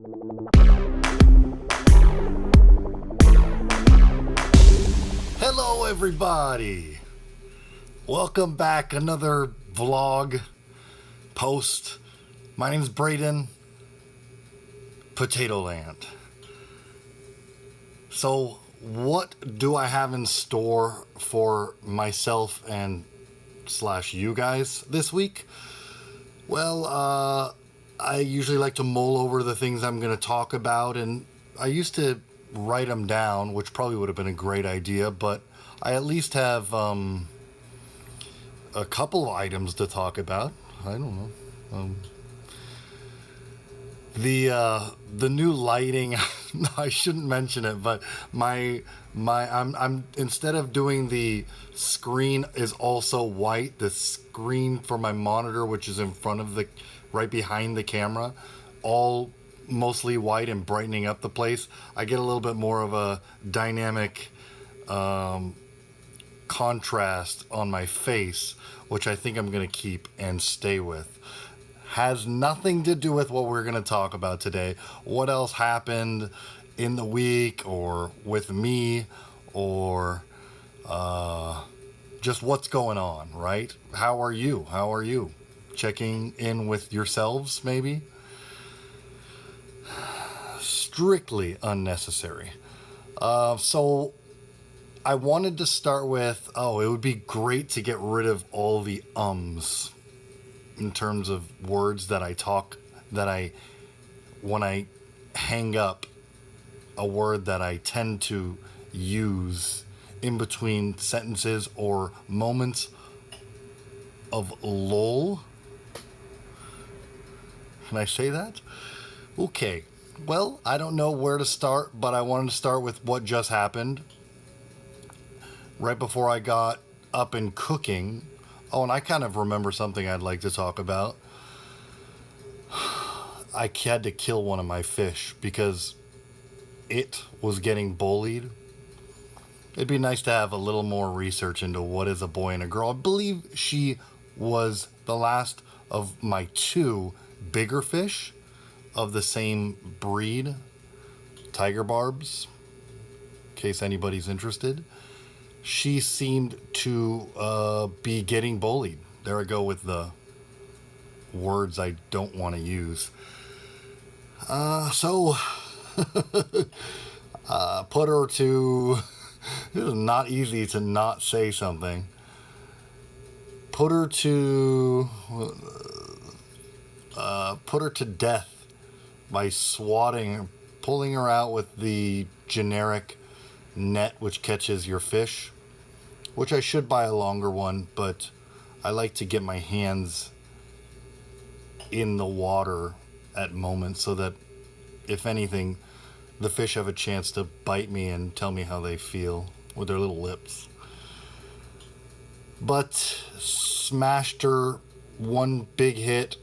Hello everybody! Welcome back, another vlog post. My name's Braden, Potato Land. So what do I have in store for myself and / you guys this week? Well, I usually like to mull over the things I'm going to talk about, and I used to write them down, which probably would have been a great idea, but I at least have a couple of items to talk about. I don't know. The new lighting, I shouldn't mention it, but I'm instead of doing the screen is also white, the screen for my monitor, which is in front of right behind the camera, all mostly white and brightening up the place. I get a little bit more of a dynamic contrast on my face, which I think I'm going to keep and stay with. Has nothing to do with what we're going to talk about today. What else happened in the week or with me, or just what's going on, right? How are you? Checking in with yourselves, maybe? Strictly unnecessary. So I wanted to start with, it would be great to get rid of all the ums in terms of words that I talk, when I hang up a word that I tend to use in between sentences or moments of lull. Can I say that? Okay. Well, I don't know where to start, but I wanted to start with what just happened. Right before I got up and cooking. Oh, and I kind of remember something I'd like to talk about. I had to kill one of my fish because it was getting bullied. It'd be nice to have a little more research into what is a boy and a girl. I believe she was the last of my 2 bigger fish of the same breed, tiger barbs, in case anybody's interested. She seemed to be getting bullied. There I go with the words I don't want to use. So put her to, it is not easy to not say something. Put her to death by pulling her out with the generic net which catches your fish, which I should buy a longer one, but I like to get my hands in the water at moments so that, if anything, the fish have a chance to bite me and tell me how they feel with their little lips. But smashed her one big hit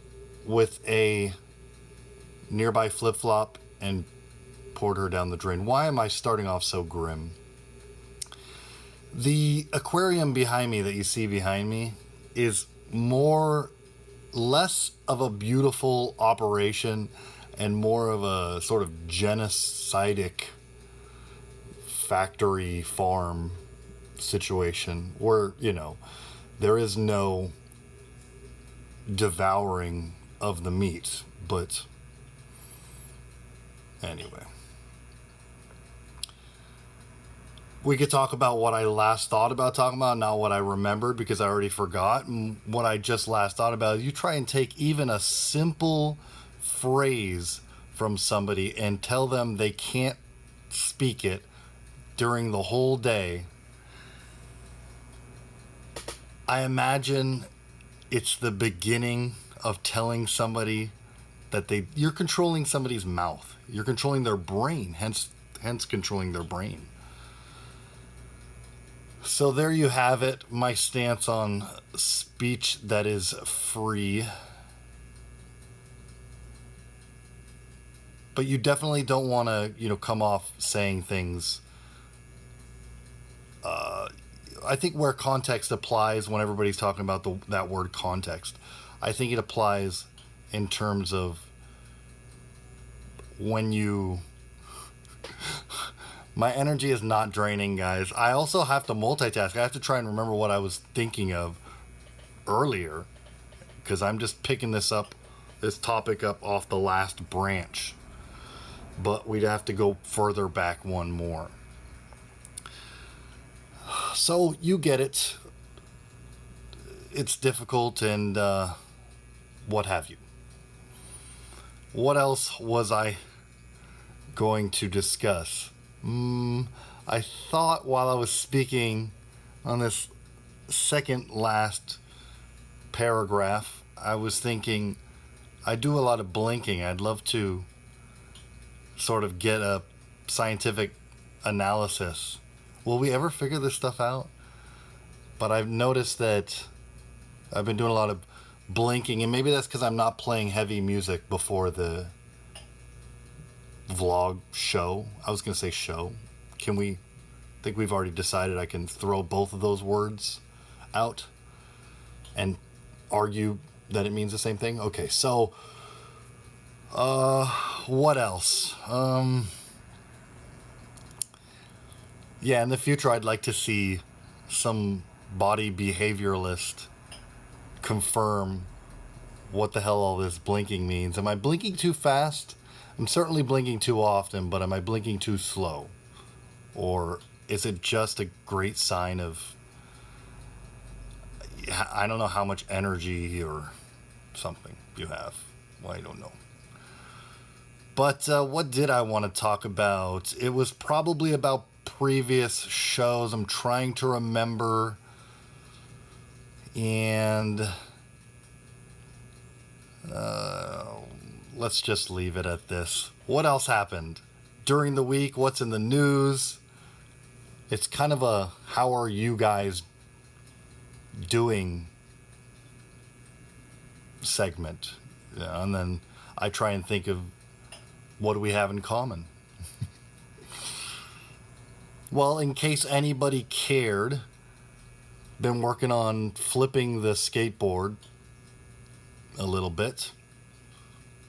with a nearby flip-flop and poured her down the drain. Why am I starting off so grim? The aquarium behind me that you see behind me is less of a beautiful operation and more of a sort of genocidal factory farm situation where, there is no devouring of the meat. But anyway, we could talk about what I last thought about talking about, not what I remembered, because I already forgot. And what I just last thought about, you try and take even a simple phrase from somebody and tell them they can't speak it during the whole day. I imagine it's the beginning of telling somebody that you're controlling somebody's mouth. You're controlling their brain, hence controlling their brain. So there you have it, my stance on speech that is free. But you definitely don't want to, come off saying things. I think where context applies when everybody's talking about that word context, I think it applies in terms of when you... My energy is not draining, guys. I also have to multitask. I have to try and remember what I was thinking of earlier, because I'm just picking this topic up off the last branch. But we'd have to go further back one more. So you get it. It's difficult and what have you. What else was I going to discuss? I thought while I was speaking on this second last paragraph, I was thinking I do a lot of blinking. I'd love to sort of get a scientific analysis. Will we ever figure this stuff out? But I've noticed that I've been doing a lot of blinking, and maybe that's because I'm not playing heavy music before the vlog show. I was going to say show. I think we've already decided I can throw both of those words out and argue that it means the same thing. Okay, so what else? Yeah, in the future I'd like to see some body behavioralist confirm what the hell all this blinking means. Am I blinking too fast? I'm certainly blinking too often, but am I blinking too slow? Or is it just a great sign of, I don't know how much energy or something you have. Well, I don't know. But what did I want to talk about? It was probably about previous shows. I'm trying to remember. And let's just leave it at this. What else happened during the week? What's in the news? It's kind of a how are you guys doing segment. Yeah, and then I try and think of what do we have in common. Well, in case anybody cared, been working on flipping the skateboard a little bit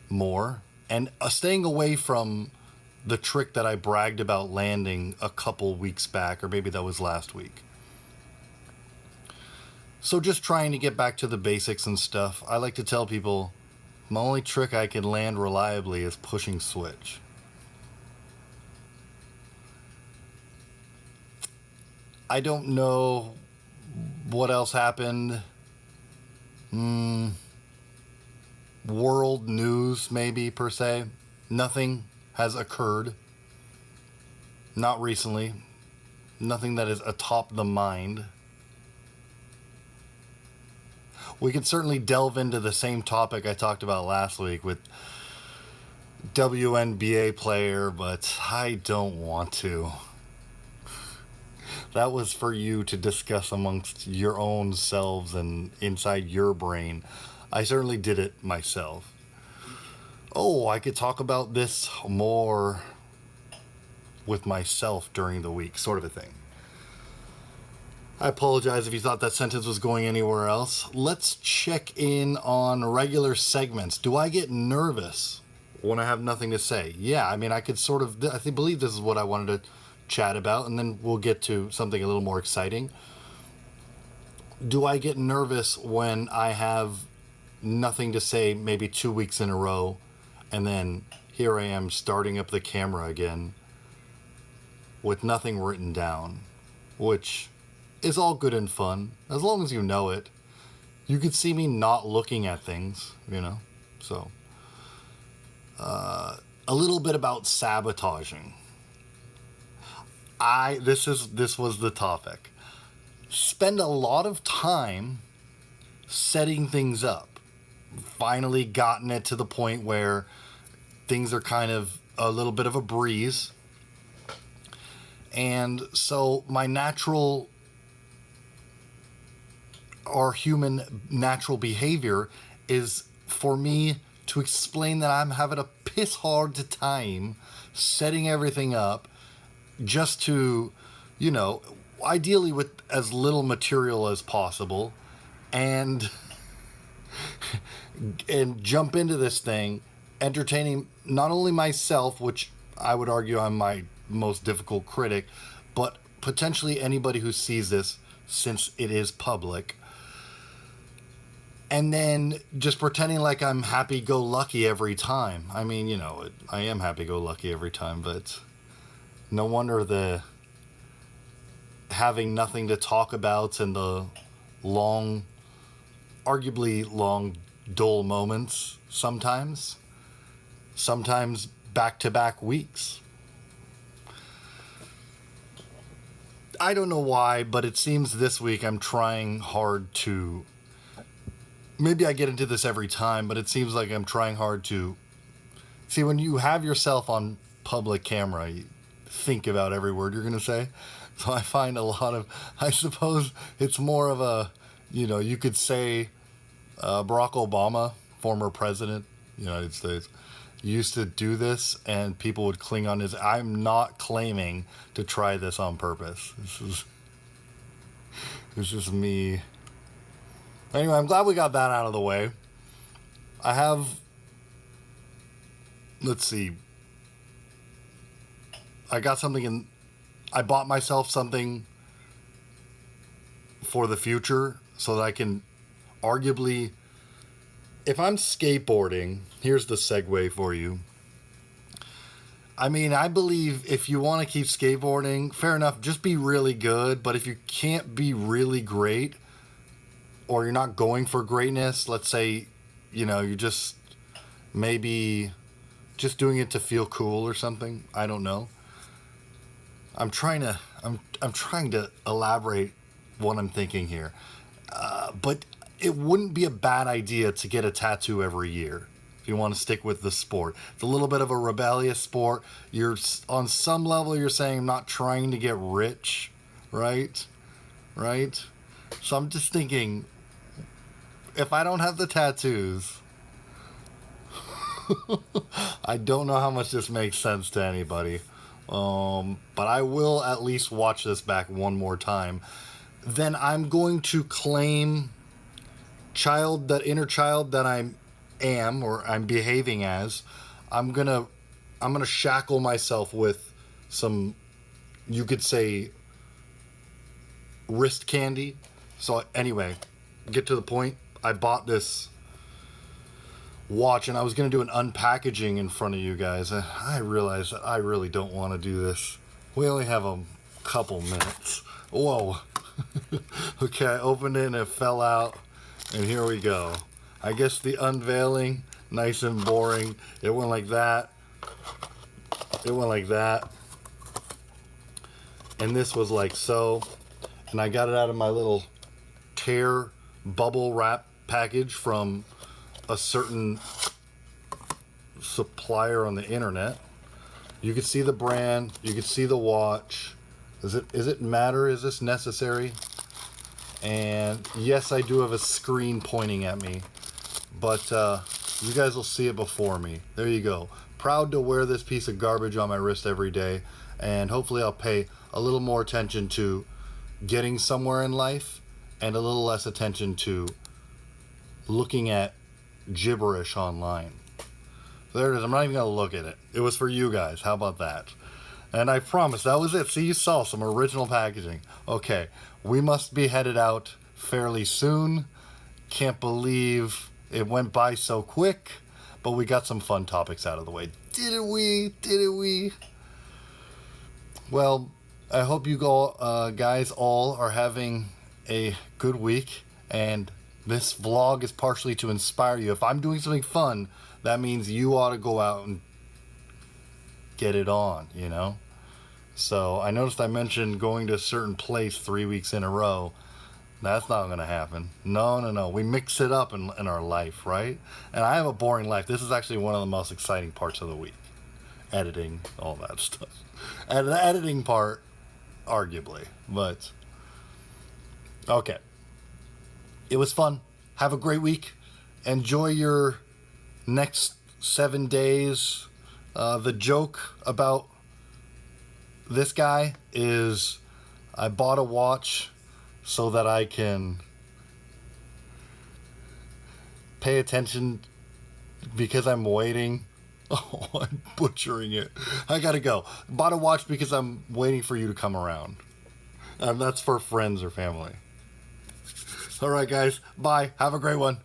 more and staying away from the trick that I bragged about landing a couple weeks back, or maybe that was last week. So just trying to get back to the basics and stuff. I like to tell people my only trick I can land reliably is pushing switch. I don't know what else happened. World news, maybe, per se. Nothing has occurred. Not recently. Nothing that is atop the mind. We could certainly delve into the same topic I talked about last week with WNBA player, but I don't want to. That was for you to discuss amongst your own selves and inside your brain. I certainly did it myself. Oh, I could talk about this more with myself during the week, sort of a thing. I apologize if you thought that sentence was going anywhere else. Let's check in on regular segments. Do I get nervous when I have nothing to say? Yeah, I mean, I could sort of, I believe this is what I wanted to chat about, and then we'll get to something a little more exciting. Do I get nervous when I have nothing to say maybe 2 weeks in a row, and then here I am starting up the camera again with nothing written down, which is all good and fun as long as you know it. You could see me not looking at things, you know. So a little bit about sabotaging. This was the topic. Spend a lot of time setting things up. Finally gotten it to the point where things are kind of a little bit of a breeze. And so my natural or human natural behavior is for me to explain that I'm having a piss hard time setting everything up just to, you know, ideally with as little material as possible, and jump into this thing entertaining not only myself, which I would argue I'm my most difficult critic, but potentially anybody who sees this, since it is public. And then just pretending like I'm happy-go-lucky every time. I mean, I am happy-go-lucky every time, but no wonder the having nothing to talk about and the long, arguably long, dull moments sometimes back-to-back weeks. I don't know why, but it seems this week I'm trying hard to... Maybe I get into this every time, but it seems like I'm trying hard to... See, when you have yourself on public camera, you think about every word you're going to say. So I find a lot of... I suppose it's more of a... you could say Barack Obama, former president of the United States, used to do this, and people would cling on his... I'm not claiming to try this on purpose. This is me... Anyway, I'm glad we got that out of the way. I have... Let's see. I got something in... I bought myself something for the future so that I can arguably... If I'm skateboarding, here's the segue for you. I mean, I believe if you want to keep skateboarding, fair enough, just be really good. But if you can't be really great, or you're not going for greatness, let's say, you're just maybe just doing it to feel cool or something. I don't know. I'm trying to elaborate what I'm thinking here. But it wouldn't be a bad idea to get a tattoo every year if you want to stick with the sport. It's a little bit of a rebellious sport. You're on some level, you're saying I'm not trying to get rich, right? So I'm just thinking, if I don't have the tattoos, I don't know how much this makes sense to anybody. But I will at least watch this back one more time. Then I'm going to claim that inner child that I am, or I'm behaving as. I'm gonna shackle myself with some, you could say, wrist candy. So anyway, get to the point. I bought this watch, and I was going to do an unpackaging in front of you guys. I realized that I really don't want to do this. We only have a couple minutes. Whoa. Okay, I opened it and it fell out, and here we go. I guess the unveiling, nice and boring. It went like that. It went like that. And this was like so. And I got it out of my little tear bubble wrap package from a certain supplier on the internet. You can see the brand, you can see the watch. Is it matter? Is this necessary? And yes, I do have a screen pointing at me, but you guys will see it before me. There you go. Proud to wear this piece of garbage on my wrist every day, and hopefully I'll pay a little more attention to getting somewhere in life and a little less attention to looking at gibberish online. There it is. I'm not even going to look at it. It was for you guys. How about that? And I promise that was it. See, you saw some original packaging. Okay, we must be headed out fairly soon. Can't believe it went by so quick, but we got some fun topics out of the way. Didn't we? Well, I hope you guys all are having a good week, and this vlog is partially to inspire you. If I'm doing something fun, that means you ought to go out and get it on, So I noticed I mentioned going to a certain place 3 weeks in a row. That's not going to happen. No. We mix it up in our life, right? And I have a boring life. This is actually one of the most exciting parts of the week. Editing, all that stuff. And the editing part, arguably. But, okay. It was fun. Have a great week. Enjoy your next 7 days. The joke about this guy is I bought a watch so that I can pay attention because I'm waiting. Oh, I'm butchering it. I gotta go. Bought a watch because I'm waiting for you to come around. That's for friends or family. All right, guys. Bye. Have a great one.